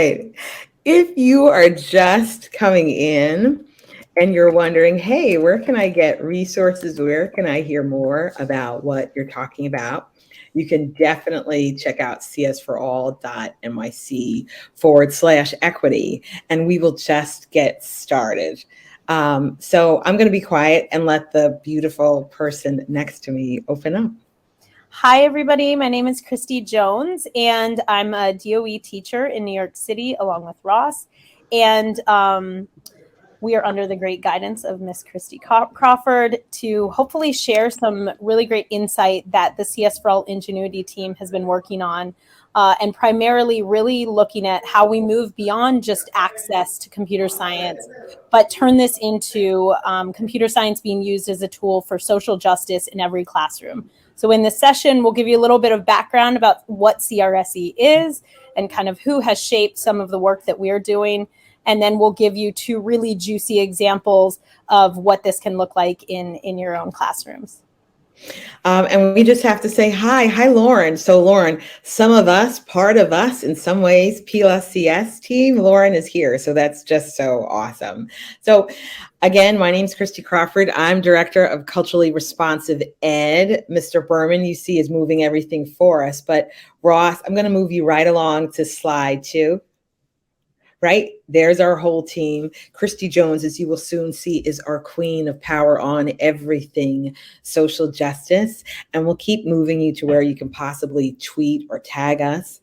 If you are just coming in and you're wondering, hey, where can I get resources? Where can I hear more about what you're talking about? You can definitely check out CS4All.NYC/equity, and we will just get started. So I'm going to be quiet and let the beautiful person next to me open up. Hi, everybody. My name is Christy Jones, and I'm a DOE teacher in New York City along with Ross. And we are under the great guidance of Miss Christy Crawford to hopefully share some really great insight that the CS4All Ingenuity team has been working on, and primarily really looking at how we move beyond just access to computer science, but turn this into computer science being used as a tool for social justice in every classroom. So in this session, we'll give you a little bit of background about what CRSE is and kind of who has shaped some of the work that we're doing. And then we'll give you two really juicy examples of what this can look like in your own classrooms. And we just have to say hi, Lauren. So Lauren, some of us, part of us in some ways, PLSCS team, Lauren is here. So that's just so awesome. So again, my name is Christy Crawford. I'm Director of Culturally Responsive Ed. Mr. Berman, you see, is moving everything for us. But Ross, I'm going to move you right along to slide 2. Right? There's our whole team. Christy Jones, as you will soon see, is our queen of power on everything social justice. And we'll keep moving you to where you can possibly tweet or tag us.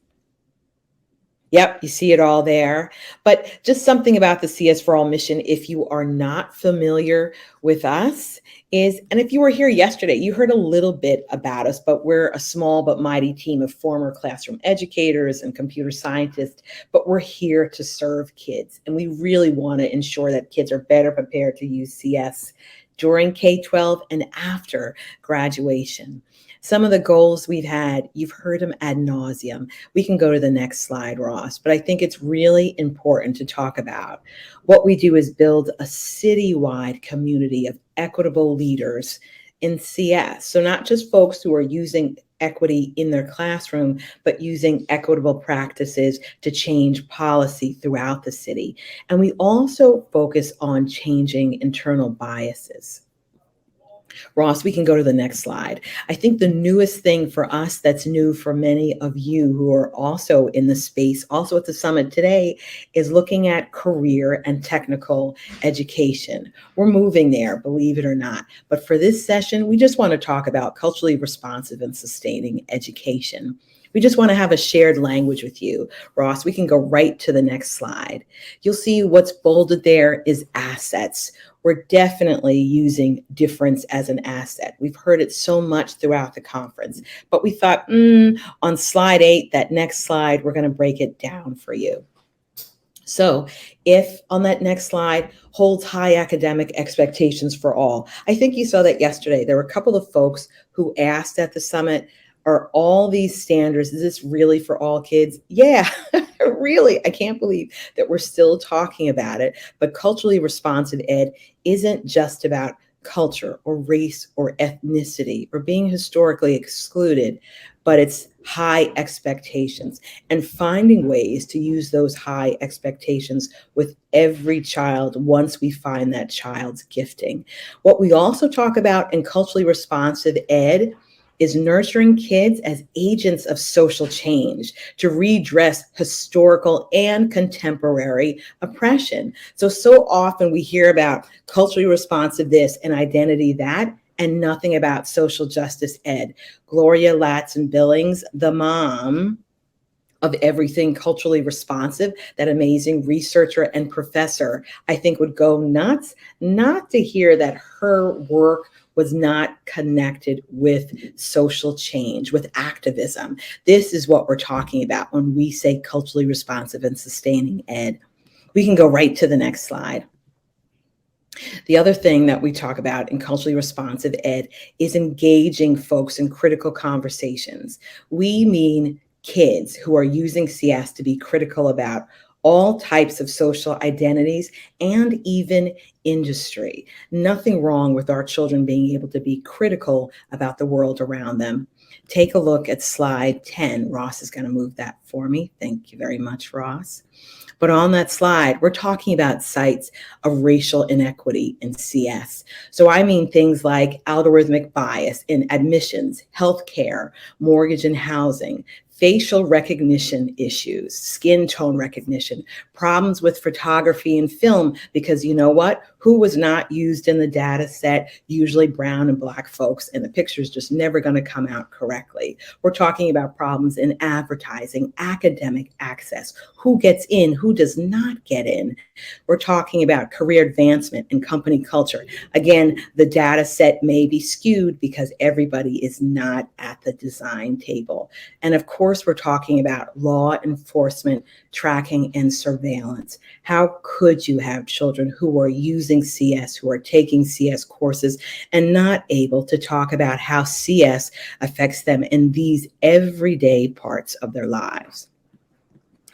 Yep, you see it all there. But just something about the CS4All mission, if you are not familiar with us, is, and if you were here yesterday, you heard a little bit about us, but we're a small but mighty team of former classroom educators and computer scientists, but we're here to serve kids. And we really want to ensure that kids are better prepared to use CS during K-12 and after graduation. Some of the goals we've had, you've heard them ad nauseum. We can go to the next slide, Ross, but I think it's really important to talk about. What we do is build a citywide community of equitable leaders in CS. So not just folks who are using equity in their classroom, but using equitable practices to change policy throughout the city. And we also focus on changing internal biases. Ross, we can go to the next slide. I think the newest thing for us that's new for many of you who are also in the space, also at the summit today, is looking at career and technical education. We're moving there, believe it or not. But for this session, we just want to talk about culturally responsive and sustaining education. We just want to have a shared language with you. Ross, we can go right to the next slide. You'll see what's bolded there is assets. We're definitely using difference as an asset. We've heard it so much throughout the conference, but we thought, on slide 8, that next slide, we're going to break it down for you. So if on that next slide holds high academic expectations for all, I think you saw that yesterday. There were a couple of folks who asked at the summit, are all these standards, is this really for all kids? Yeah, really, I can't believe that we're still talking about it. But culturally responsive ed isn't just about culture or race or ethnicity or being historically excluded, but it's high expectations and finding ways to use those high expectations with every child once we find that child's gifting. What we also talk about in culturally responsive ed is nurturing kids as agents of social change to redress historical and contemporary oppression. So often we hear about culturally responsive this and identity that, and nothing about social justice ed. Gloria Latson-Billings, the mom of everything culturally responsive, that amazing researcher and professor, I think would go nuts not to hear that her work was not connected with social change, with activism. This is what we're talking about when we say culturally responsive and sustaining ed. We can go right to the next slide. The other thing that we talk about in culturally responsive ed is engaging folks in critical conversations. We mean kids who are using CS to be critical about all types of social identities and even industry. Nothing wrong with our children being able to be critical about the world around them. Take a look at slide 10. Ross is going to move that for me. Thank you very much, Ross. But on that slide, we're talking about sites of racial inequity in CS. So I mean things like algorithmic bias in admissions, healthcare, mortgage and housing, facial recognition issues, skin tone recognition, problems with photography and film, because you know what? Who was not used in the data set? Usually brown and Black folks, and the picture's just never going to come out correctly. We're talking about problems in advertising, academic access, who gets in, who does not get in. We're talking about career advancement and company culture. Again, the data set may be skewed because everybody is not at the design table. And of course, we're talking about law enforcement, tracking, and surveillance. How could you have children who are using CS, who are taking CS courses, and not able to talk about how CS affects them in these everyday parts of their lives?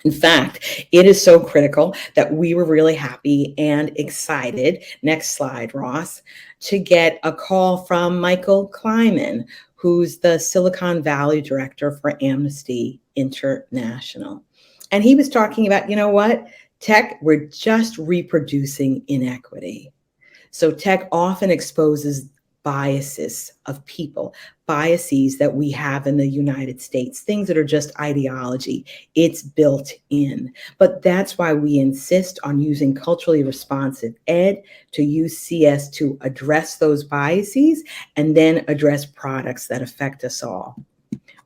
In fact, it is so critical that we were really happy and excited, next slide, Ross, to get a call from Michael Kleiman, who's the Silicon Valley director for Amnesty International. And he was talking about, you know what, tech, we're just reproducing inequity. So tech often exposes biases of people, biases that we have in the United States, things that are just ideology. It's built in. But that's why we insist on using culturally responsive ed to use CS to address those biases and then address products that affect us all.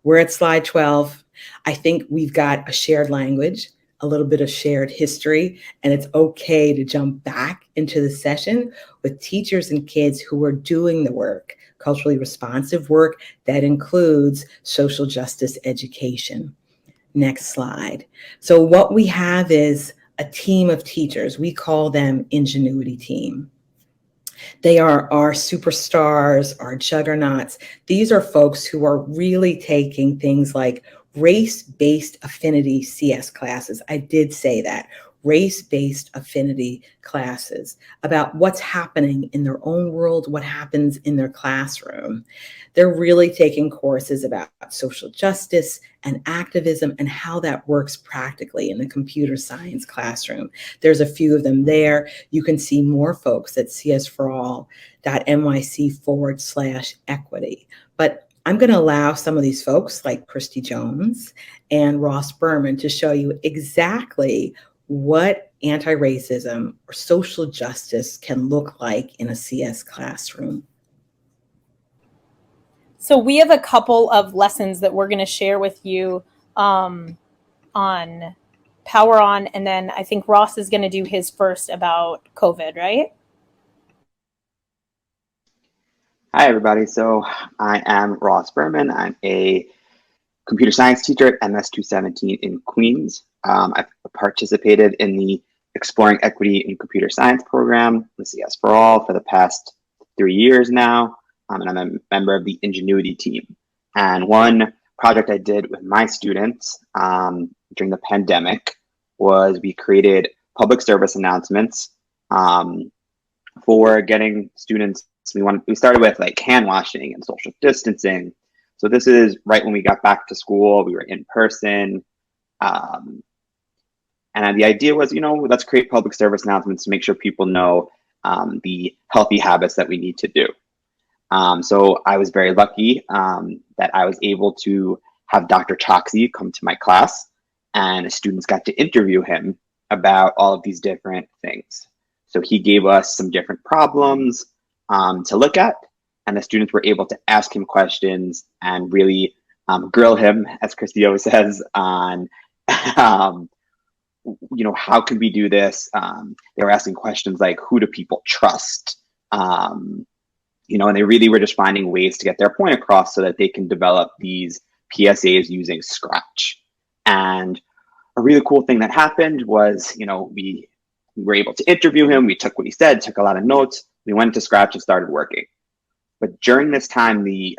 We're at slide 12. I think we've got a shared language, a little bit of shared history, and it's okay to jump back into the session with teachers and kids who are doing the work, culturally responsive work that includes social justice education. Next slide. So what we have is a team of teachers. We call them Ingenuity Team. They are our superstars, our juggernauts. These are folks who are really taking things like race-based affinity CS classes. I did say that, race-based affinity classes about what's happening in their own world, what happens in their classroom. They're really taking courses about social justice and activism and how that works practically in the computer science classroom. There's a few of them there. You can see more folks at CS4All.NYC/equity. But I'm going to allow some of these folks like Christy Jones and Ross Berman to show you exactly what anti-racism or social justice can look like in a CS classroom. So we have a couple of lessons that we're going to share with you on Power On, and then I think Ross is going to do his first about COVID, right? Hi, everybody. So I am Ross Berman. I'm a computer science teacher at MS 217 in Queens. I've participated in the Exploring Equity in Computer Science program, the CS4All, for the past 3 years now. And I'm a member of the Ingenuity Team. And one project I did with my students during the pandemic was we created public service announcements for getting students. We started with like hand washing and social distancing. So this is right when we got back to school. We were in person. And the idea was, let's create public service announcements to make sure people know the healthy habits that we need to do. So I was very lucky that I was able to have Dr. Choksi come to my class, and students got to interview him about all of these different things. So he gave us some different problems to look at, and the students were able to ask him questions and really grill him, as Christy always says, on how can we do this? They were asking questions like, who do people trust? And they really were just finding ways to get their point across so that they can develop these PSAs using Scratch. And a really cool thing that happened was, we were able to interview him. We took what he said, took a lot of notes. We went to Scratch and started working. But during this time, the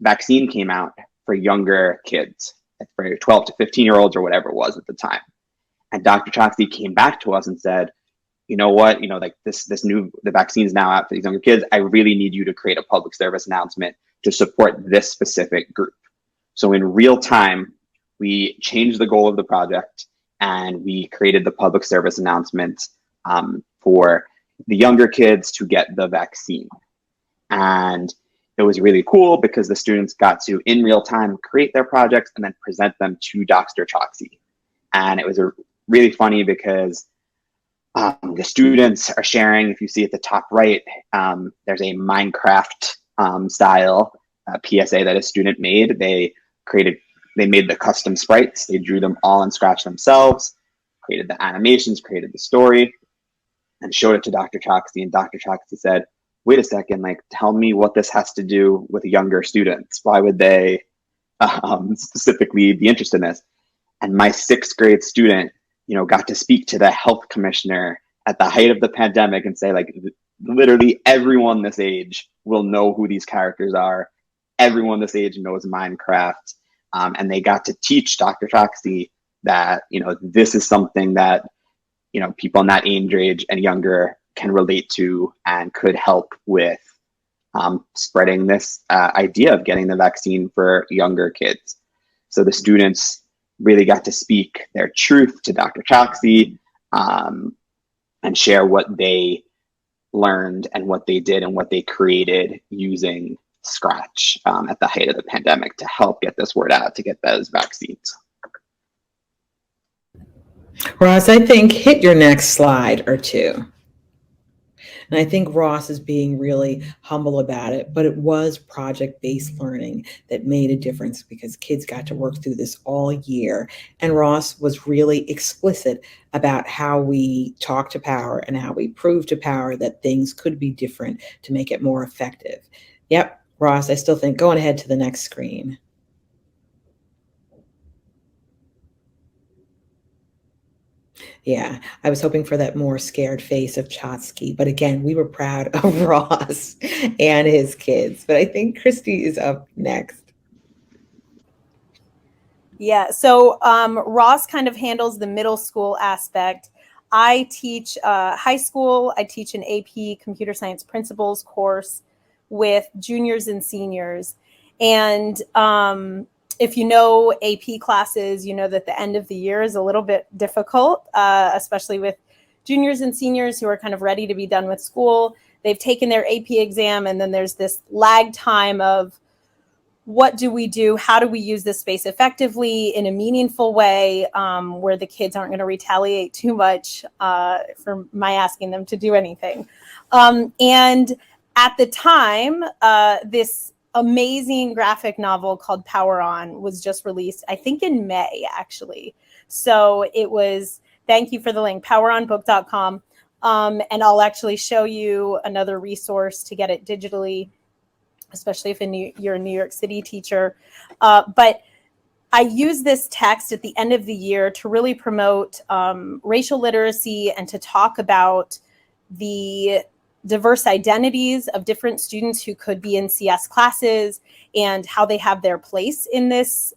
vaccine came out for younger kids, for 12 to 15-year-olds or whatever it was at the time. And Dr. Choksi came back to us and said, you know what, the vaccine is now out for these younger kids. I really need you to create a public service announcement to support this specific group. So in real time, we changed the goal of the project and we created the public service announcement for the younger kids to get the vaccine. And it was really cool because the students got to, in real time, create their projects and then present them to Dr. Choksi. And it was really funny because the students are sharing, if you see at the top right, there's a Minecraft style PSA that a student made. They made the custom sprites, they drew them all in Scratch themselves, created the animations, created the story, and showed it to Dr. Choksi. And Dr. Choksi said, wait a second, like, tell me what this has to do with younger students. Why would they specifically be interested in this? And my 6th grade student, got to speak to the health commissioner at the height of the pandemic and say, like, literally everyone this age will know who these characters are. Everyone this age knows Minecraft. And they got to teach Dr. Choksi that, this is something that, people in that age range and younger can relate to and could help with spreading this idea of getting the vaccine for younger kids. So the students really got to speak their truth to Dr. Choksi and share what they learned and what they did and what they created using Scratch at the height of the pandemic to help get this word out, to get those vaccines. Ross, I think hit your next slide or two. And I think Ross is being really humble about it, but it was project-based learning that made a difference because kids got to work through this all year. And Ross was really explicit about how we talk to power and how we prove to power that things could be different to make it more effective. Yep, Ross, I still think going ahead to the next screen. Yeah, I was hoping for that more scared face of Chotsky, but again, we were proud of Ross and his kids. But I think Christy is up next. Yeah, so Ross kind of handles the middle school aspect. I teach high school. I teach an AP Computer Science Principles course with juniors and seniors. And if you know AP classes, you know that the end of the year is a little bit difficult, especially with juniors and seniors who are kind of ready to be done with school. They've taken their AP exam, and then there's this lag time of what do we do? How do we use this space effectively in a meaningful way where the kids aren't going to retaliate too much for my asking them to do anything? And at the time, this amazing graphic novel called Power On was just released, I think in May, actually. So it was, thank you for the link, poweronbook.com. And I'll actually show you another resource to get it digitally, especially if you're a New York City teacher. But I use this text at the end of the year to really promote racial literacy and to talk about the diverse identities of different students who could be in CS classes and how they have their place in this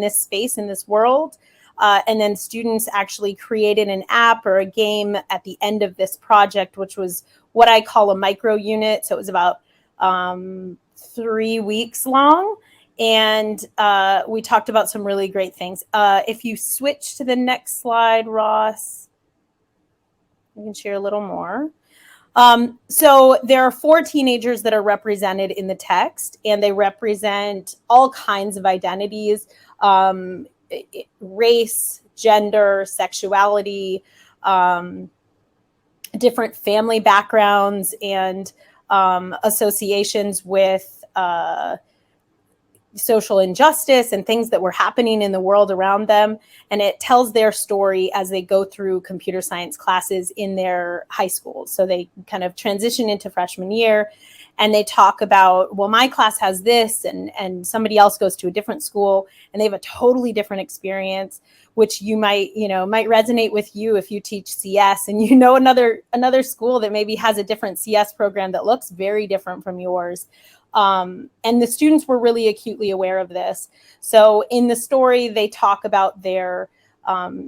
space, in this world. And then students actually created an app or a game at the end of this project, which was what I call a micro unit. So it was about 3 weeks long. And we talked about some really great things. If you switch to the next slide, Ross, you can share a little more. So there are 4 teenagers that are represented in the text, and they represent all kinds of identities, race, gender, sexuality, different family backgrounds, and associations with social injustice and things that were happening in the world around them. And it tells their story as they go through computer science classes in their high schools. So they kind of transition into freshman year and they talk about, well, my class has this and somebody else goes to a different school and they have a totally different experience, which you might resonate with you if you teach CS and another school that maybe has a different CS program that looks very different from yours. And the students were really acutely aware of this. So in the story, they talk about their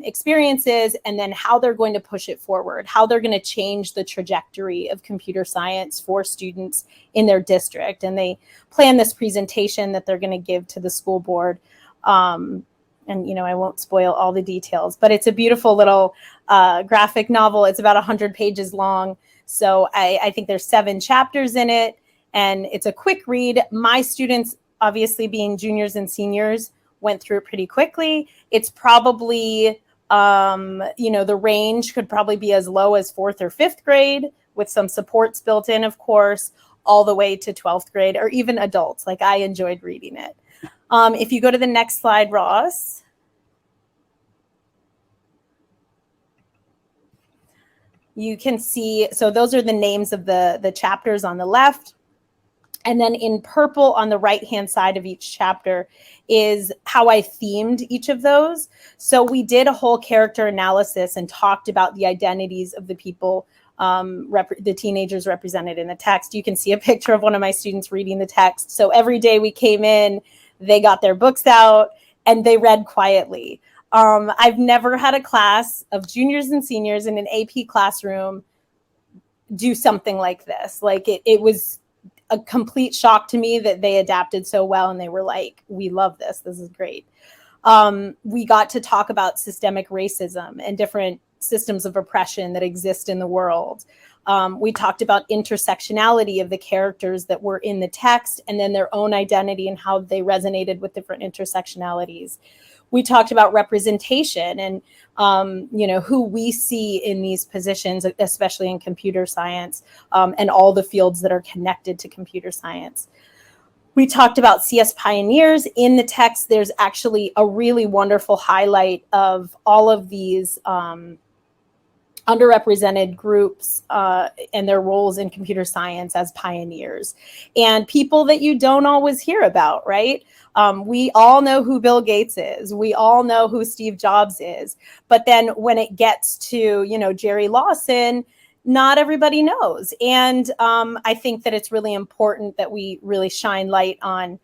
experiences, and then how they're going to push it forward, how they're going to change the trajectory of computer science for students in their district. And they plan this presentation that they're going to give to the school board. And, you know, I won't spoil all the details, but it's a beautiful little graphic novel. It's about 100 pages long. So I think there's 7 chapters in it, and it's a quick read. My students, obviously being juniors and seniors, went through it pretty quickly. It's probably, you know, the range could probably be as low as 4th or 5th grade with some supports built in, of course, all the way to 12th grade or even adults. Like, I enjoyed reading it. If you go to the next slide, Ross. You can see, so those are the names of the chapters on the left. And then in purple on the right-hand side of each chapter is how I themed each of those. So we did a whole character analysis and talked about the identities of the people, the teenagers represented in the text. You can see a picture of one of my students reading the text. So every day we came in, they got their books out and they read quietly. I've never had a class of juniors and seniors in an AP classroom do something like this. Like, it was a complete shock to me that they adapted so well, and they were like, we love this. This is great. We got to talk about systemic racism and different systems of oppression that exist in the world. We talked about intersectionality of the characters that were in the text, and then their own identity and how they resonated with different intersectionalities. We talked about representation and, you know, who we see in these positions, especially in computer science, and all the fields that are connected to computer science. We talked about CS pioneers. In the text, there's actually a really wonderful highlight of all of these underrepresented groups and their roles in computer science as pioneers, and people that you don't always hear about, right? We all know who Bill Gates is. We all know who Steve Jobs is. But then when it gets to, you know, Jerry Lawson, not everybody knows. And I think that it's really important that we really shine light on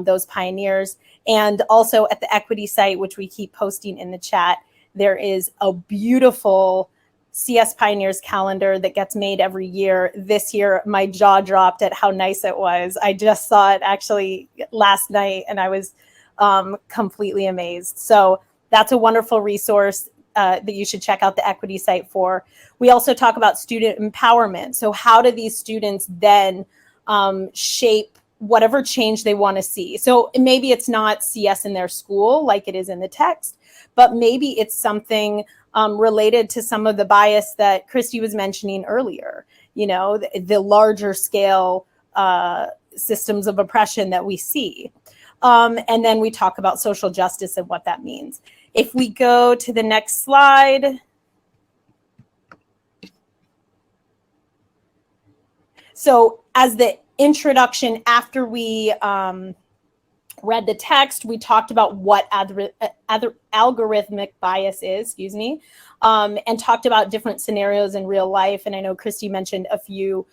those pioneers. And also at the Equity site, which we keep posting in the chat, there is a beautiful CS Pioneers calendar that gets made every year. This year, my jaw dropped at how nice it was. I just saw it actually last night, and I was completely amazed. So that's a wonderful resource that you should check out the Equity site for. We also talk about student empowerment. So how do these students then shape whatever change they want to see? So maybe it's not CS in their school like it is in the text, but maybe it's something related to some of the bias that Christy was mentioning earlier, you know, the larger scale systems of oppression that we see. And then we talk about social justice and what that means. If we go to the next slide. So as the introduction, after we read the text, we talked about what algorithmic bias is, and talked about different scenarios in real life. And I know Christy mentioned a few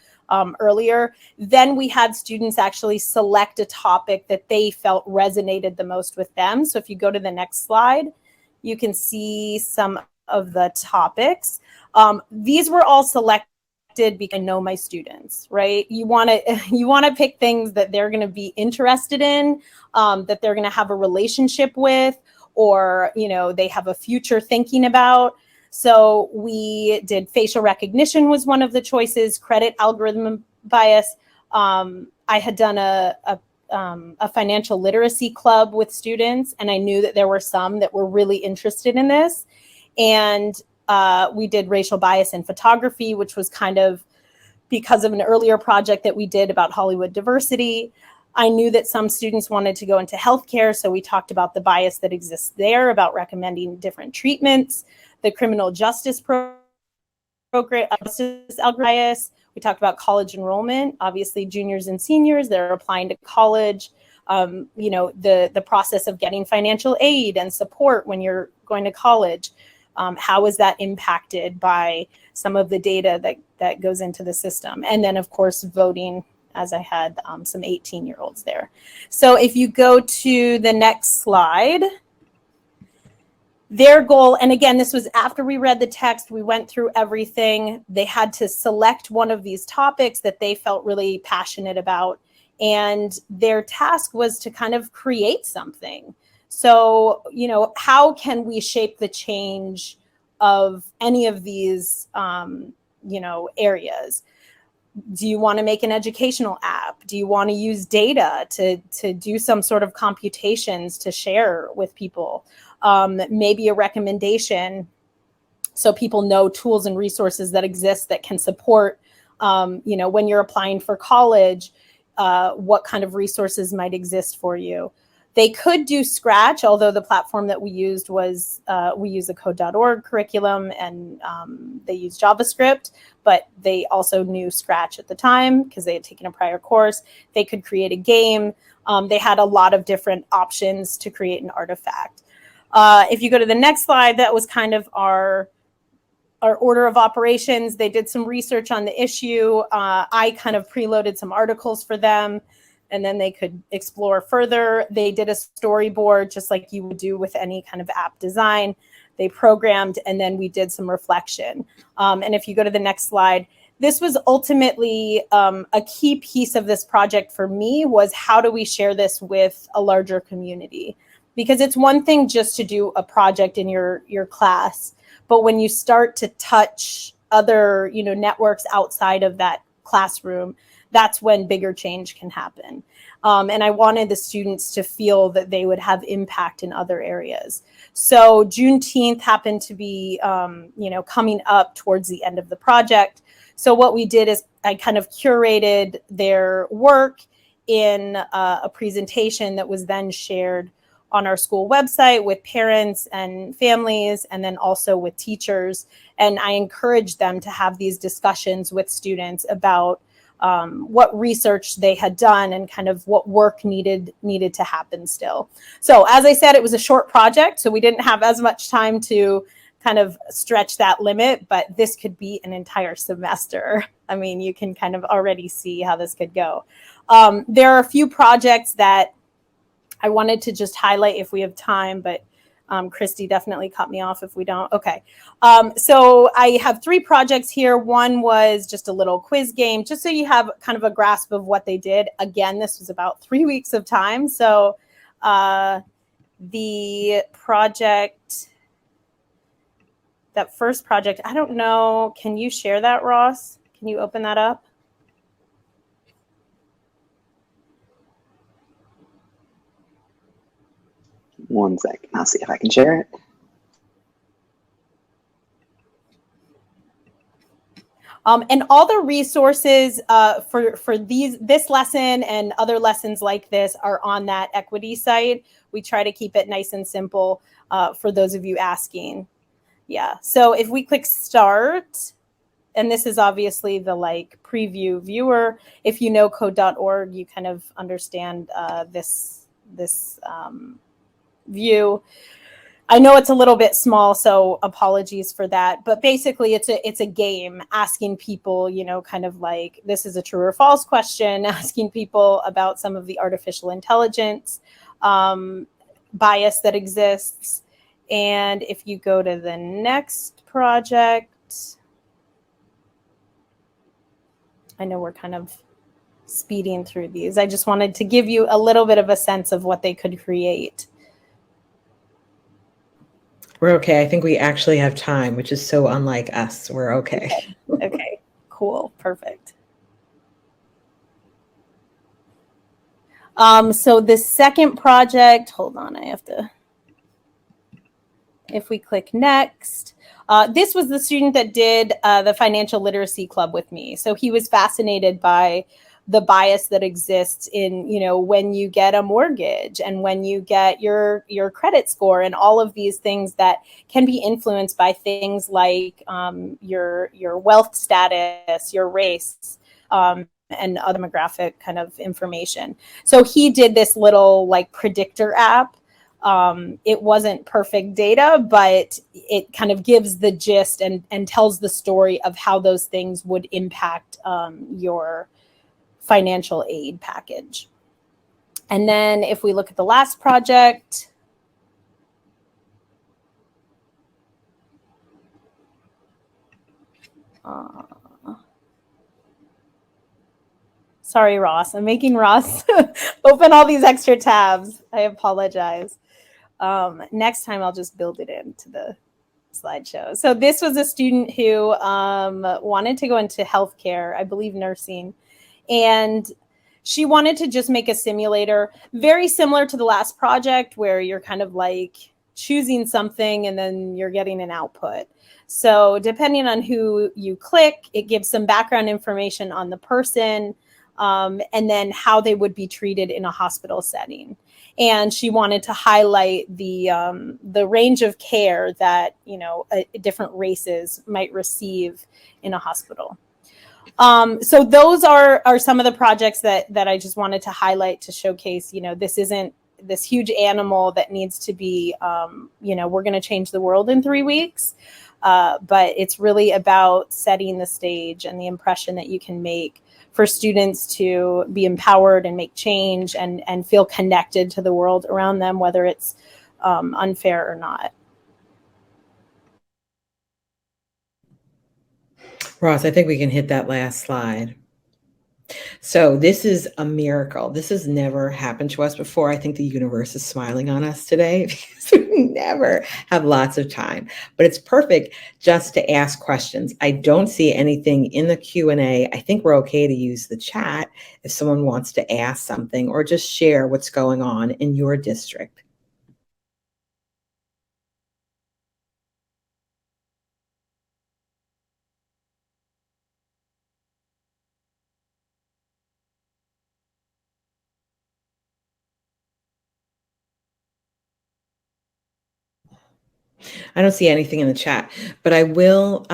earlier. Then we had students actually select a topic that they felt resonated the most with them. So if you go to the next slide, you can see some of the topics. These were all selected because I know my students, right? You want to pick things that they're going to be interested in, that they're going to have a relationship with, or, you know, they have a future thinking about. So we did facial recognition was one of the choices, credit algorithm bias. I had done a financial literacy club with students, and I knew that there were some that were really interested in this. And we did racial bias in photography, which was kind of because of an earlier project that we did about Hollywood diversity. I knew that some students wanted to go into healthcare, so we talked about the bias that exists there about recommending different treatments, the criminal justice program, justice bias. We talked about college enrollment, obviously juniors and seniors, they're applying to college, you know, the process of getting financial aid and support when you're going to college. How is that impacted by some of the data that goes into the system? And then, of course, voting, as I had some 18-year-olds there. So if you go to the next slide, Their goal, and again, this was after we read the text, we went through everything. They had to select one of these topics that they felt really passionate about. And their task was to kind of create something. So, you know, how can we shape the change of any of these, you know, areas? Do you want to make an educational app? Do you want to use data to do some sort of computations to share with people? Maybe a recommendation so people know tools and resources that exist that can support, you know, when you're applying for college, what kind of resources might exist for you. They could do Scratch, although the platform that we used was, we use the code.org curriculum, and they use JavaScript, but they also knew Scratch at the time because they had taken a prior course. They could create a game. They had a lot of different options to create an artifact. If you go to the next slide, that was kind of our order of operations. They did some research on the issue. I kind of preloaded some articles for them, and then they could explore further. They did a storyboard, just like you would do with any kind of app design. They programmed, and then we did some reflection. And if you go to the next slide, this was ultimately a key piece of this project for me, was how do we share this with a larger community? Because it's one thing just to do a project in your class, but when you start to touch other, you know, networks outside of that classroom, that's when bigger change can happen. And I wanted the students to feel that they would have impact in other areas. So Juneteenth happened to be, you know, coming up towards the end of the project. So what we did is I kind of curated their work in a presentation that was then shared on our school website with parents and families, and then also with teachers. And I encouraged them to have these discussions with students about what research they had done and kind of what work needed to happen still. So as I said, it was a short project, so we didn't have as much time to kind of stretch that limit, but this could be an entire semester. I mean, you can kind of already see how this could go. There are a few projects that I wanted to just highlight if we have time, but Christy definitely cut me off if we don't. Okay. So I have 3 projects here. One was just a little quiz game, just so you have kind of a grasp of what they did. Again, this was about 3 weeks of time. So the project, that first project, I don't know. Can you share that, Ross? Can you open that up? One second, I'll see if I can share it. And all the resources for this lesson and other lessons like this are on that equity site. We try to keep it nice and simple for those of you asking. Yeah, so if we click start, and this is obviously the like preview viewer. If you know code.org, you kind of understand this view. I know it's a little bit small, so apologies for that. But basically, it's a game asking people, you know, kind of like, this is a true or false question, asking people about some of the artificial intelligence bias that exists. And if you go to the next project, I know we're kind of speeding through these. I just wanted to give you a little bit of a sense of what they could create. We're okay. I think we actually have time, which is so unlike us. We're okay. Okay, cool, perfect. So the second project, hold on, I have to, if we click next, this was the student that did the financial literacy club with me. So he was fascinated by the bias that exists in, you know, when you get a mortgage and when you get your credit score and all of these things that can be influenced by things like your wealth status, your race, and other demographic kind of information. So he did this little like predictor app. It wasn't perfect data, but it kind of gives the gist and tells the story of how those things would impact your financial aid package. And then if we look at the last project, Sorry, Ross. I'm making Ross open all these extra tabs. I apologize. Next time I'll just build it into the slideshow. So this was a student who wanted to go into healthcare, I believe nursing, and she wanted to just make a simulator very similar to the last project where you're kind of like choosing something and then you're getting an output. So depending on who you click, it gives some background information on the person, and then how they would be treated in a hospital setting. And she wanted to highlight the range of care that, you know, different races might receive in a hospital. So those are some of the projects that I just wanted to highlight to showcase, you know, this isn't this huge animal that needs to be, you know, we're going to change the world in 3 weeks. But it's really about setting the stage and the impression that you can make for students to be empowered and make change and feel connected to the world around them, whether it's unfair or not. Ross, I think we can hit that last slide. So this is a miracle. This has never happened to us before. I think the universe is smiling on us today because we never have lots of time, but it's perfect just to ask questions. I don't see anything in the Q&A. I think we're okay to use the chat if someone wants to ask something or just share what's going on in your district. I don't see anything in the chat, but I will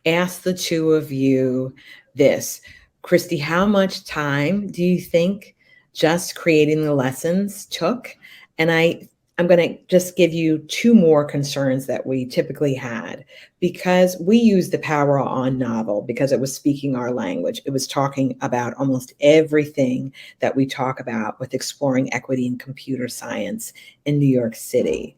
ask the two of you this. Christy, how much time do you think just creating the lessons took? And I'm going to just give you two more concerns that we typically had, because we used the Power On novel because it was speaking our language. It was talking about almost everything that we talk about with exploring equity in computer science in New York City.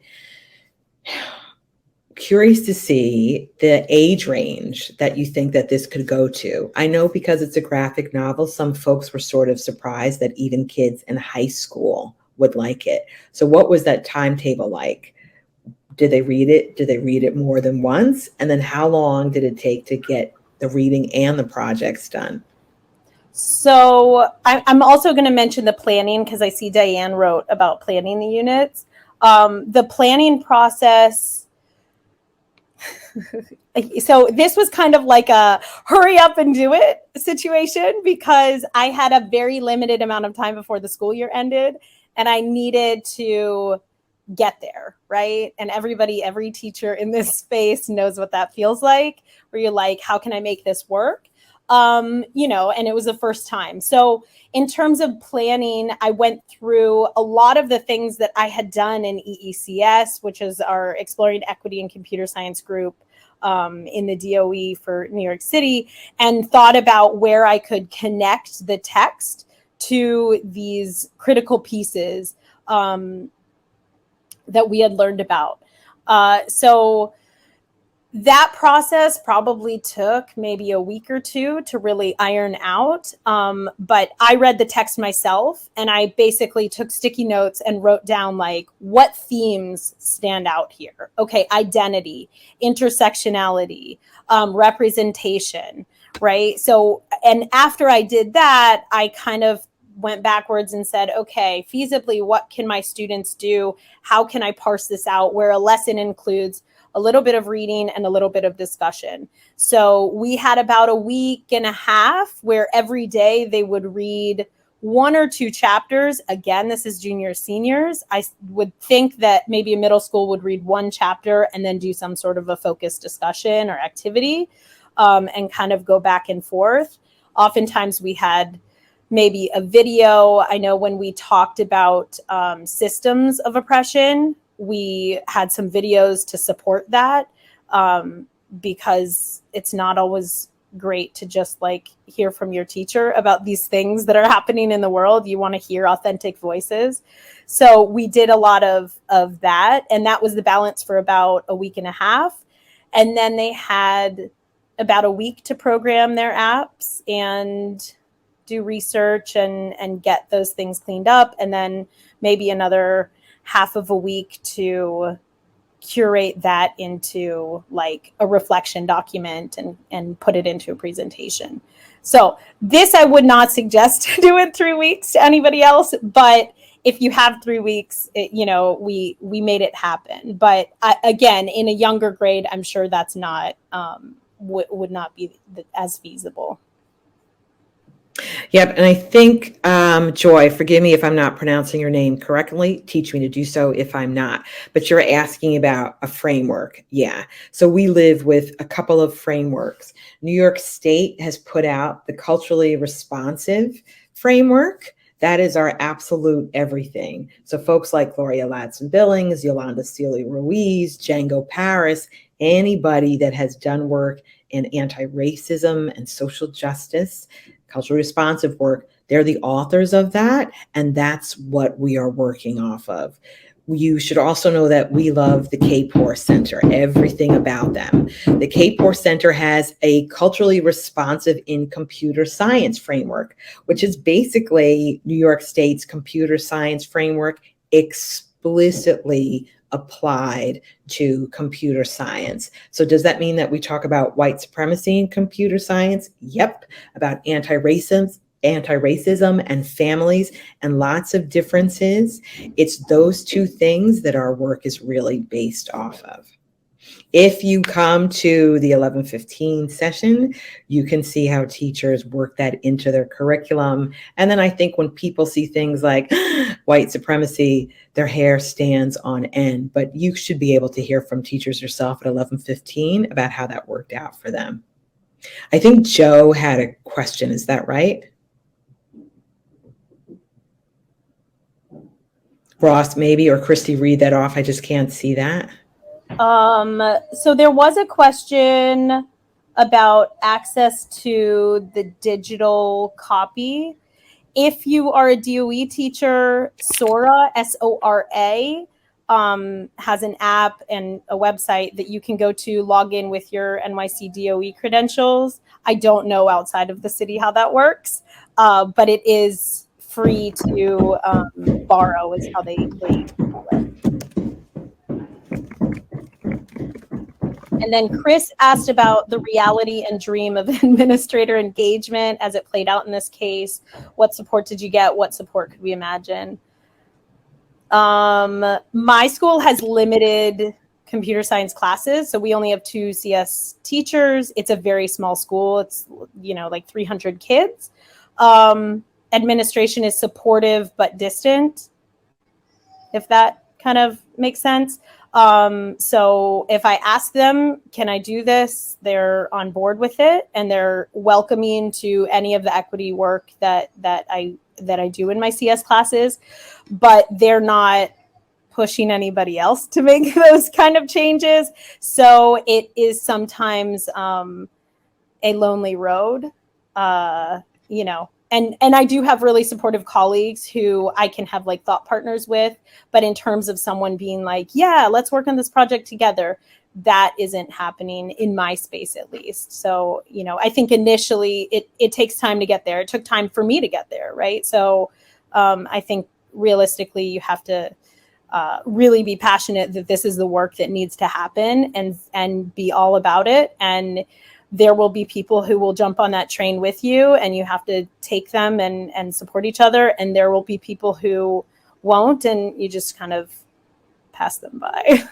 Curious to see the age range that you think that this could go to. I know because it's a graphic novel, some folks were sort of surprised that even kids in high school would like it. So what was that timetable like? Did they read it? Did they read it more than once? And then how long did it take to get the reading and the projects done? So I'm also going to mention the planning because I see Diane wrote about planning the units. The planning process. So this was kind of like a hurry up and do it situation because I had a very limited amount of time before the school year ended and I needed to get there, right? And every teacher in this space knows what that feels like, where you're like, how can I make this work? You know, and it was the first time. So in terms of planning, I went through a lot of the things that I had done in EECS, which is our Exploring Equity in Computer Science group in the DOE for New York City, and thought about where I could connect the text to these critical pieces that we had learned about. So that process probably took maybe a week or two to really iron out. But I read the text myself and I basically took sticky notes and wrote down like what themes stand out here. Okay, identity, intersectionality, representation, right? So, and after I did that, I kind of went backwards and said, okay, feasibly, what can my students do? How can I parse this out where a lesson includes a little bit of reading and a little bit of discussion? So we had about a week and a half where every day they would read 1 or 2 chapters. Again, this is juniors, seniors. I would think that maybe a middle school would read 1 chapter and then do some sort of a focused discussion or activity and kind of go back and forth. Oftentimes we had maybe a video. I know when we talked about systems of oppression, we had some videos to support that because it's not always great to just like hear from your teacher about these things that are happening in the world. You want to hear authentic voices. So we did a lot of that. And that was the balance for about a week and a half. And then they had about a week to program their apps and do research and get those things cleaned up, and then maybe another half of a week to curate that into like a reflection document and put it into a presentation. So this I would not suggest to do in 3 weeks to anybody else, but if you have 3 weeks, we made it happen. But again, in a younger grade, I'm sure that's not would not be as feasible. Yep, and I think, Joy, forgive me if I'm not pronouncing your name correctly. Teach me to do so if I'm not. But you're asking about a framework. Yeah. So we live with a couple of frameworks. New York State has put out the culturally responsive framework. That is our absolute everything. So folks like Gloria Ladson-Billings, Yolanda Sealy-Ruiz, Django Paris, anybody that has done work in anti-racism and social justice, culturally responsive work, they're the authors of that, and that's what we are working off of. You should also know that we love the Kapor Center, everything about them. The Kapor Center has a culturally responsive in computer science framework, which is basically New York State's computer science framework explicitly applied to computer science. So does that mean that we talk about white supremacy in computer science? Yep. About anti-racism and families and lots of differences. It's those two things that our work is really based off of. If you come to the 11:15 session, you can see how teachers work that into their curriculum. And then I think when people see things like white supremacy, their hair stands on end. But you should be able to hear from teachers yourself at 11:15 about how that worked out for them. I think Joe had a question. Is that right? Ross, maybe, or Christy, read that off. I just can't see that. So there was a question about access to the digital copy. If you are a DOE teacher, SORA, SORA, has an app and a website that you can go to log in with your NYC DOE credentials. I don't know outside of the city how that works, but it is free to borrow is how they call it. And then Chris asked about the reality and dream of administrator engagement as it played out in this case. What support did you get? What support could we imagine? My school has limited computer science classes, so we only have 2 CS teachers. It's a very small school. It's, like 300 kids. Administration is supportive but distant, if that kind of makes sense. So if I ask them, can I do this? They're on board with it, and they're welcoming to any of the equity work that I do in my CS classes, but they're not pushing anybody else to make those kind of changes. So it is sometimes a lonely road, And I do have really supportive colleagues who I can have like thought partners with, but in terms of someone being like, yeah, let's work on this project together, that isn't happening in my space at least. So, I think initially it takes time to get there. It took time for me to get there, right? So I think realistically you have to really be passionate that this is the work that needs to happen and be all about it. And there will be people who will jump on that train with you, and you have to take them and support each other. And there will be people who won't, and you just kind of pass them by.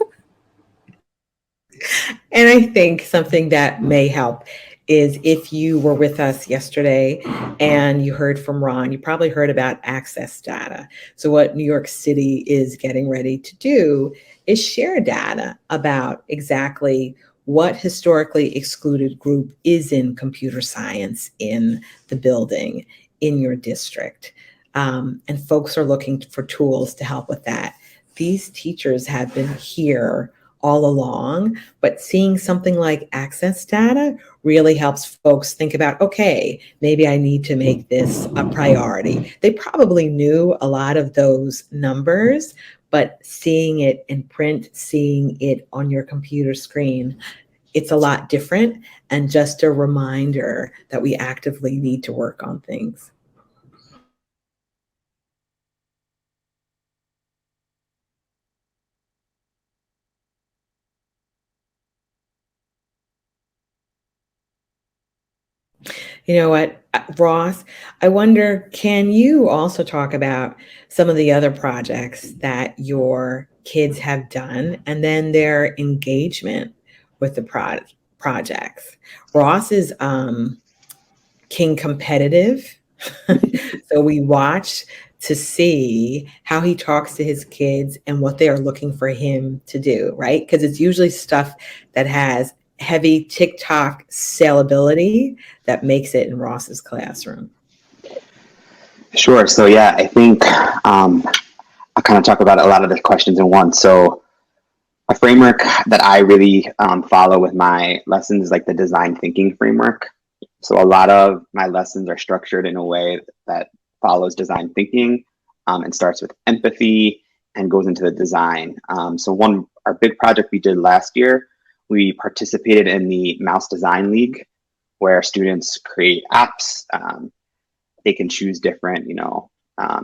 And I think something that may help is if you were with us yesterday and you heard from Ron, you probably heard about access data. So what New York City is getting ready to do is share data about exactly what historically excluded group is in computer science in the building in your district. And folks are looking for tools to help with that. These teachers have been here all along, but seeing something like access data really helps folks think about, okay, maybe I need to make this a priority. They probably knew a lot of those numbers, but seeing it in print, seeing it on your computer screen, it's a lot different, and just a reminder that we actively need to work on things. You know what, Ross, I wonder, can you also talk about some of the other projects that your kids have done and then their engagement with the projects? Ross is King Competitive. So we watch to see how he talks to his kids and what they are looking for him to do, right? Because it's usually stuff that has heavy TikTok salability that makes it in Ross's classroom. Sure. So yeah, I think I'll kind of talk about a lot of the questions in one. So a framework that I really follow with my lessons is like the design thinking framework. So a lot of my lessons are structured in a way that follows design thinking and starts with empathy and goes into the design. So our big project we did last year, we participated in the Mouse Design League, where students create apps. They can choose different,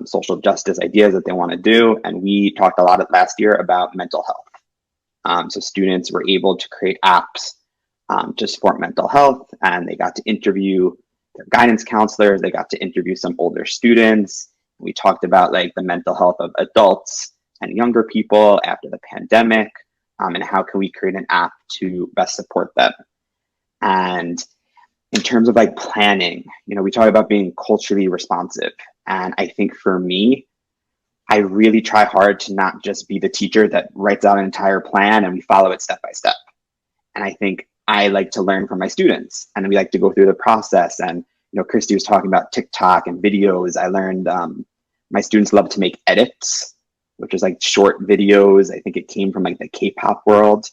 social justice ideas that they want to do. And we talked a lot last year about mental health. So students were able to create apps to support mental health, and they got to interview their guidance counselors. They got to interview some older students. We talked about like the mental health of adults and younger people after the pandemic, and how can we create an app to best support them. And in terms of like planning, we talk about being culturally responsive. And I think for me, I really try hard to not just be the teacher that writes out an entire plan and we follow it step by step. And I think I like to learn from my students, and we like to go through the process. And, Christy was talking about TikTok and videos. I learned my students love to make edits, which is like short videos. I think it came from like the K-pop world.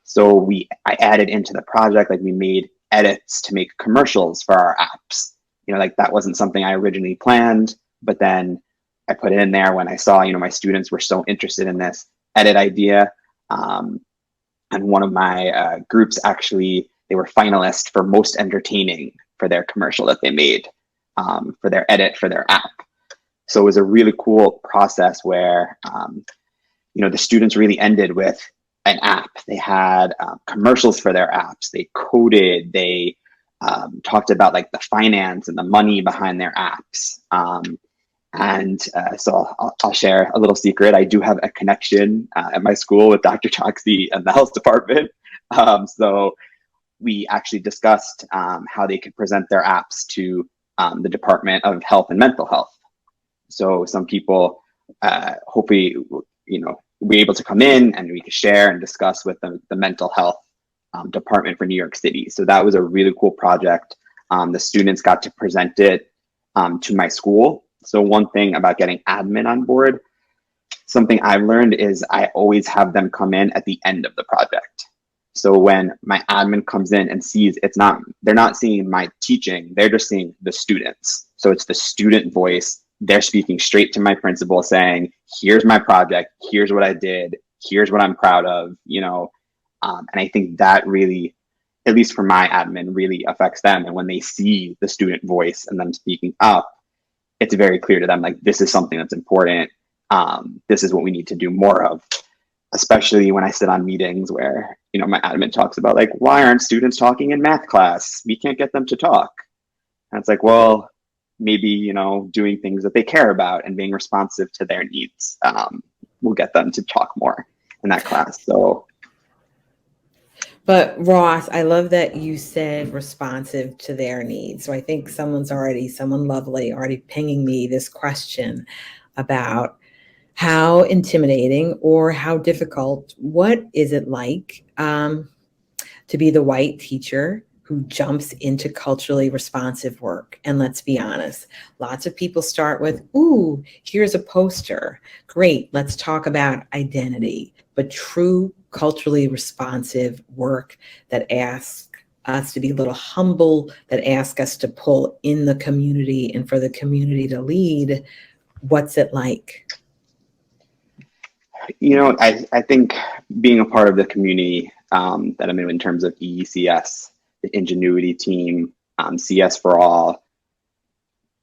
So I added into the project, like we made edits to make commercials for our apps. Like that wasn't something I originally planned, but then I put it in there when I saw, my students were so interested in this edit idea. And one of my groups, actually, they were finalists for most entertaining for their commercial that they made for their edit for their app. So it was a really cool process where, the students really ended with an app. They had commercials for their apps. They coded. They talked about like the finance and the money behind their apps. So I'll share a little secret. I do have a connection at my school with Dr. Choksi and the health department. So we actually discussed how they could present their apps to the Department of Health and Mental Health. So some people, hopefully, be able to come in and we could share and discuss with the mental health department for New York City. So that was a really cool project. The students got to present it to my school. So one thing about getting admin on board, something I've learned is I always have them come in at the end of the project. So when my admin comes in and sees, they're not seeing my teaching, they're just seeing the students. So it's the student voice. They're speaking straight to my principal saying, here's my project, here's what I did, here's what I'm proud of, and I think that really, at least for my admin, really affects them. And when they see the student voice and them speaking up, it's very clear to them, like, this is something that's important. This is what we need to do more of, especially when I sit on meetings where, my admin talks about like, why aren't students talking in math class? We can't get them to talk. And it's like, well, maybe, doing things that they care about and being responsive to their needs will get them to talk more in that class. So. But Ross, I love that you said responsive to their needs. So I think someone lovely already pinging me this question about how intimidating or how difficult, what is it like to be the white teacher who jumps into culturally responsive work? And let's be honest, lots of people start with, ooh, here's a poster. Great, let's talk about identity. But true culturally responsive work that asks us to be a little humble, that asks us to pull in the community and for the community to lead, what's it like? I think being a part of the community that I'm in terms of EECS, the Ingenuity Team, CS4All,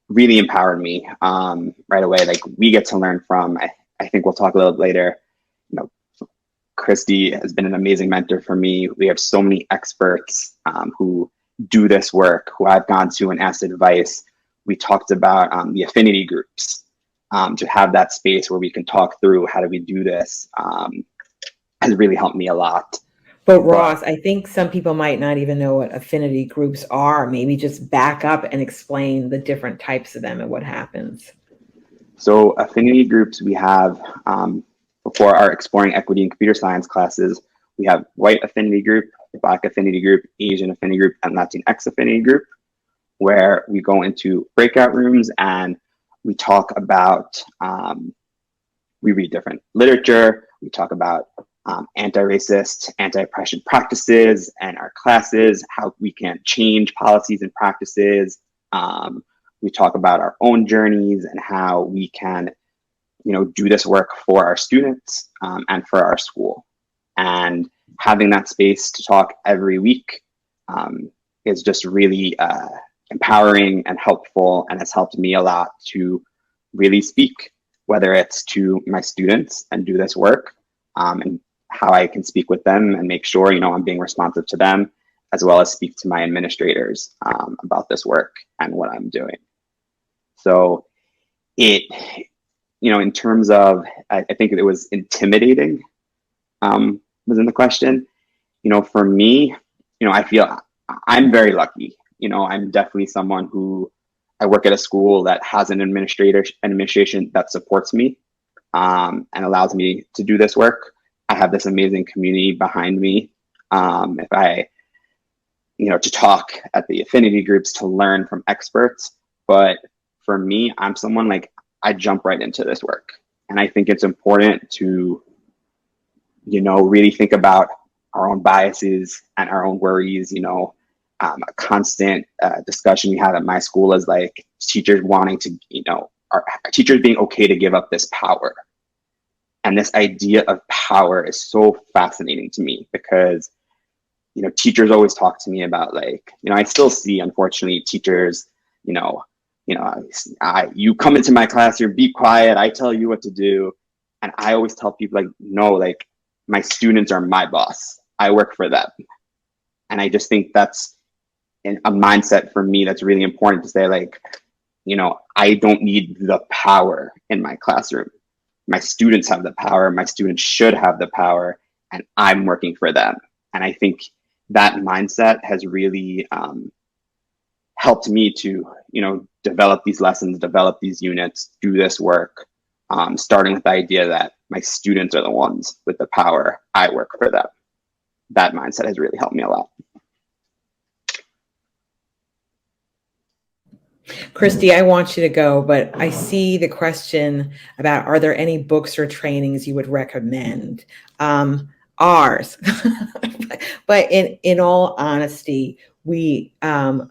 really empowered me right away. Like, we get to learn from, I think we'll talk a little later, you know, Christy has been an amazing mentor for me. We have so many experts who do this work, who I've gone to and asked advice. We talked about the Affinity Groups, to have that space where we can talk through how do we do this, has really helped me a lot. But Ross, I think some people might not even know what affinity groups are. Maybe just back up and explain the different types of them and what happens. So affinity groups, we have, before our Exploring Equity in Computer Science classes, we have white affinity group, Black affinity group, Asian affinity group, and Latinx affinity group, where we go into breakout rooms and we talk about, we read different literature, we talk about anti-racist, anti-oppression practices and our classes, how we can change policies and practices. We talk about our own journeys and how we can, you know, do this work for our students and for our school. And having that space to talk every week is just really empowering and helpful, and has helped me a lot to really speak, whether it's to my students and do this work, and how I can speak with them and make sure, you know, I'm being responsive to them, as well as speak to my administrators about this work and what I'm doing. So it, you know, in terms of, I think it was intimidating, was in the question. You know, for me, you know, I feel I'm very lucky. You know, I'm definitely someone who, I work at a school that has an administration that supports me and allows me to do this work. I have this amazing community behind me. If I, you know, to talk at the affinity groups, to learn from experts. But for me, I'm someone, like, I jump right into this work. And I think it's important to, you know, really think about our own biases and our own worries. You know, a constant discussion we have at my school is like teachers wanting to, you know, our teachers being okay to give up this power. And this idea of power is so fascinating to me because, you know, teachers always talk to me about, like, you know, I still see, unfortunately, teachers, you come into my classroom, be quiet, I tell you what to do. And I always tell people, like, no, like, my students are my boss. I work for them. And I just think that's a mindset for me that's really important to say, like, you know, I don't need the power in my classroom. My students have the power. My students should have the power, and I'm working for them. And I think that mindset has really helped me to, you know, develop these lessons, develop these units, do this work, starting with the idea that my students are the ones with the power. I work for them. That mindset has really helped me a lot. Christy, I want you to go, but I see the question about, are there any books or trainings you would recommend? Ours. But in all honesty, we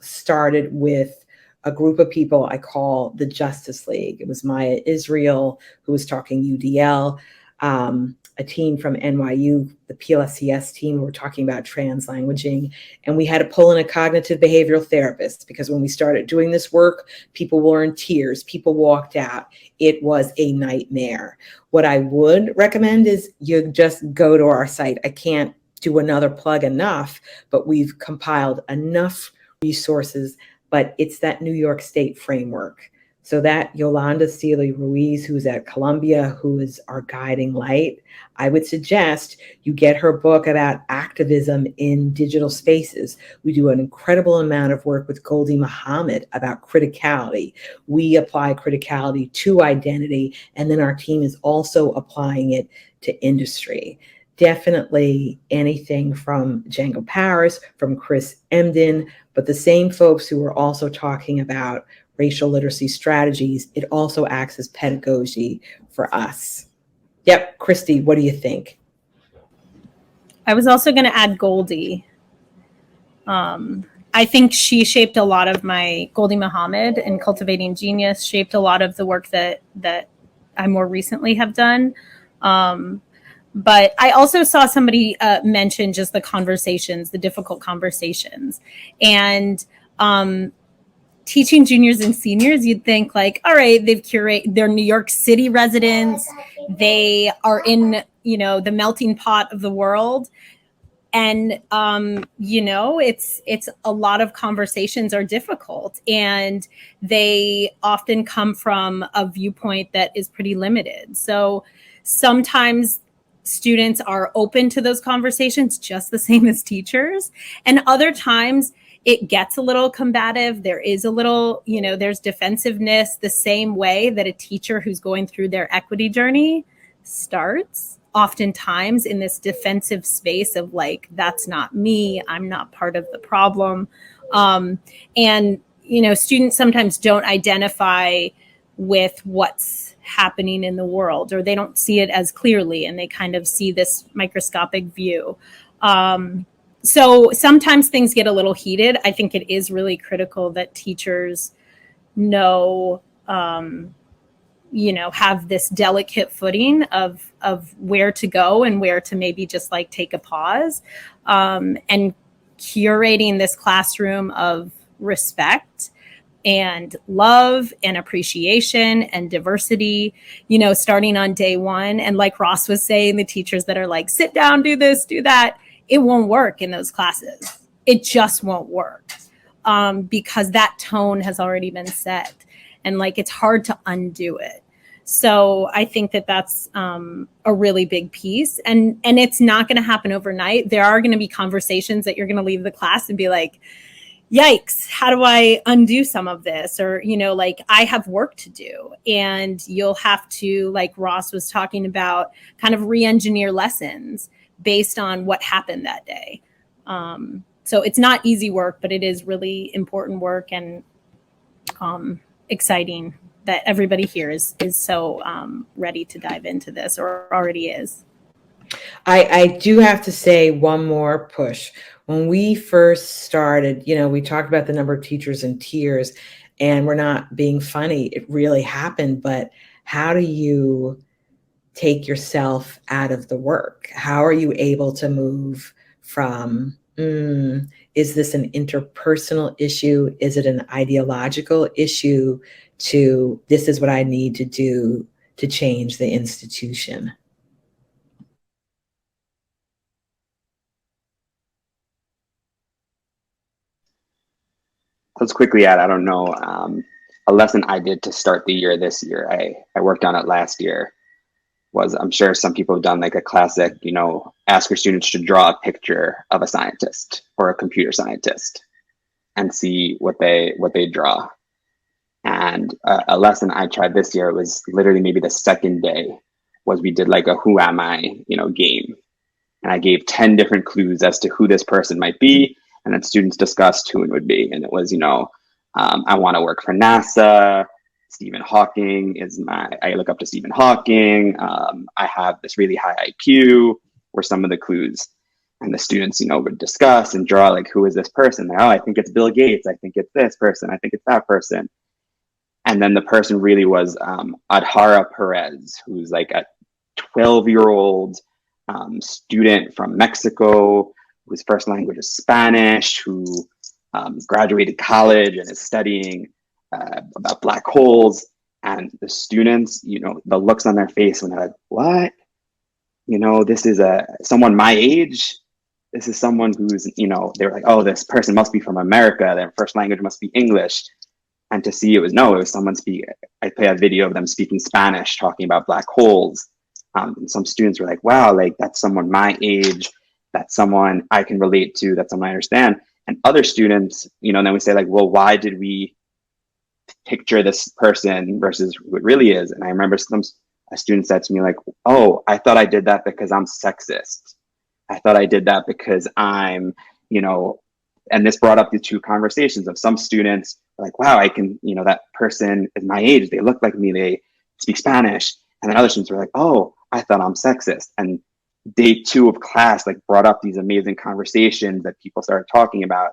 started with a group of people I call the Justice League. It was Maya Israel, who was talking UDL, a team from NYU, the PLSCS team, who were talking about translanguaging. And we had to pull in a cognitive behavioral therapist because when we started doing this work, people were in tears, people walked out. It was a nightmare. What I would recommend is you just go to our site. I can't do another plug enough, but we've compiled enough resources, but it's that New York State framework. So that Yolanda Seeley Ruiz, who's at Columbia, who is our guiding light, I would suggest you get her book about activism in digital spaces. We do an incredible amount of work with Goldie Muhammad about criticality. We apply criticality to identity, and then our team is also applying it to industry. Definitely anything from Django Paris, from Chris Emden, but the same folks who are also talking about racial literacy strategies, it also acts as pedagogy for us. Yep, Christy, what do you think? I was also going to add Goldie. I think she shaped a lot of my, Goldie Muhammad and Cultivating Genius shaped a lot of the work that I more recently have done. But I also saw somebody mention just the conversations, the difficult conversations. And teaching juniors and seniors, you'd think like, all right, they're New York City residents. They are in, the melting pot of the world. And, it's a lot of conversations are difficult, and they often come from a viewpoint that is pretty limited. So sometimes students are open to those conversations just the same as teachers. And other times it gets a little combative. There is a little, there's defensiveness, the same way that a teacher who's going through their equity journey starts oftentimes in this defensive space of like, that's not me, I'm not part of the problem. And students sometimes don't identify with what's happening in the world, or they don't see it as clearly, and they kind of see this microscopic view. So sometimes things get a little heated. I think it is really critical that teachers know, have this delicate footing of where to go and where to maybe just like take a pause, and curating this classroom of respect and love and appreciation and diversity, starting on day one. And like Ross was saying, the teachers that are like, sit down, do this, do that, it won't work in those classes. It just won't work, because that tone has already been set. And like, it's hard to undo it. So I think that that's a really big piece. And it's not going to happen overnight. There are going to be conversations that you're going to leave the class and be like, yikes, how do I undo some of this? Or, like, I have work to do. And you'll have to, like Ross was talking about, kind of re-engineer lessons based on what happened that day. So it's not easy work, but it is really important work, and exciting that everybody here is so ready to dive into this, or already is. I do have to say one more push. When we first started, we talked about the number of teachers in tiers, and we're not being funny. It really happened. But how do you take yourself out of the work? How are you able to move from, is this an interpersonal issue? Is it an ideological issue? To, this is what I need to do to change the institution? Let's quickly add, I don't know, a lesson I did to start the year this year, I worked on it last year, was, I'm sure some people have done like a classic, ask your students to draw a picture of a scientist or a computer scientist and see what they draw. And a lesson I tried this year was literally maybe the second day, was we did like a who am I, game. And I gave 10 different clues as to who this person might be. And then students discussed who it would be. And it was, I want to work for NASA. Stephen Hawking I look up to Stephen Hawking. I have this really high IQ, were some of the clues. And the students, would discuss and draw like, who is this person? Like, oh, I think it's Bill Gates. I think it's this person. I think it's that person. And then the person really was Adhara Perez, who's like a 12-year-old student from Mexico, whose first language is Spanish, who graduated college and is studying about black holes. And the students, the looks on their face when they're like, what? This is someone my age. This is someone who's, they're like, oh, this person must be from America. Their first language must be English. And to see it was someone speaking. I play a video of them speaking Spanish, talking about black holes. And some students were like, wow, like that's someone my age. That's someone I can relate to. That's someone I understand. And other students, then we say like, well, why did we picture this person versus who it really is? And I remember a student said to me like, oh, I thought I did that because I'm sexist. I thought I did that because I'm, and this brought up the two conversations of some students like, wow, I can, that person is my age. They look like me. They speak Spanish. And then other students were like, oh, I thought I'm sexist. And day 2 of class, like brought up these amazing conversations that people started talking about.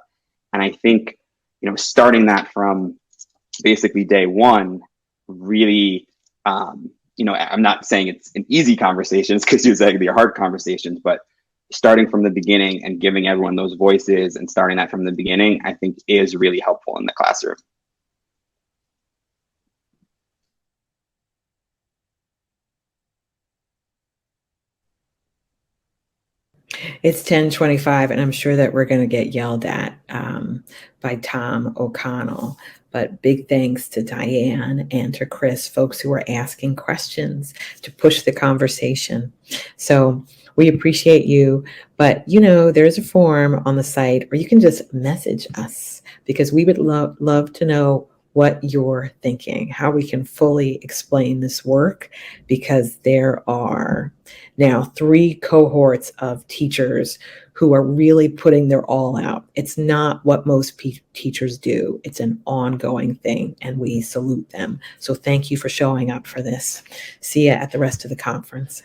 And I think, starting that from basically day 1 really I'm not saying it's an easy conversation, because it's going to be hard conversations, but starting from the beginning and giving everyone those voices and starting that from the beginning, I think is really helpful in the classroom. It's 10:25, and I'm sure that we're going to get yelled at by Tom O'Connell. But big thanks to Diane and to Chris, folks who are asking questions to push the conversation. So we appreciate you. But, there's a form on the site, or you can just message us, because we would love to know what you're thinking, how we can fully explain this work, because there are now 3 cohorts of teachers who are really putting their all out. It's not what most teachers do. It's an ongoing thing, and we salute them. So thank you for showing up for this. See you at the rest of the conference.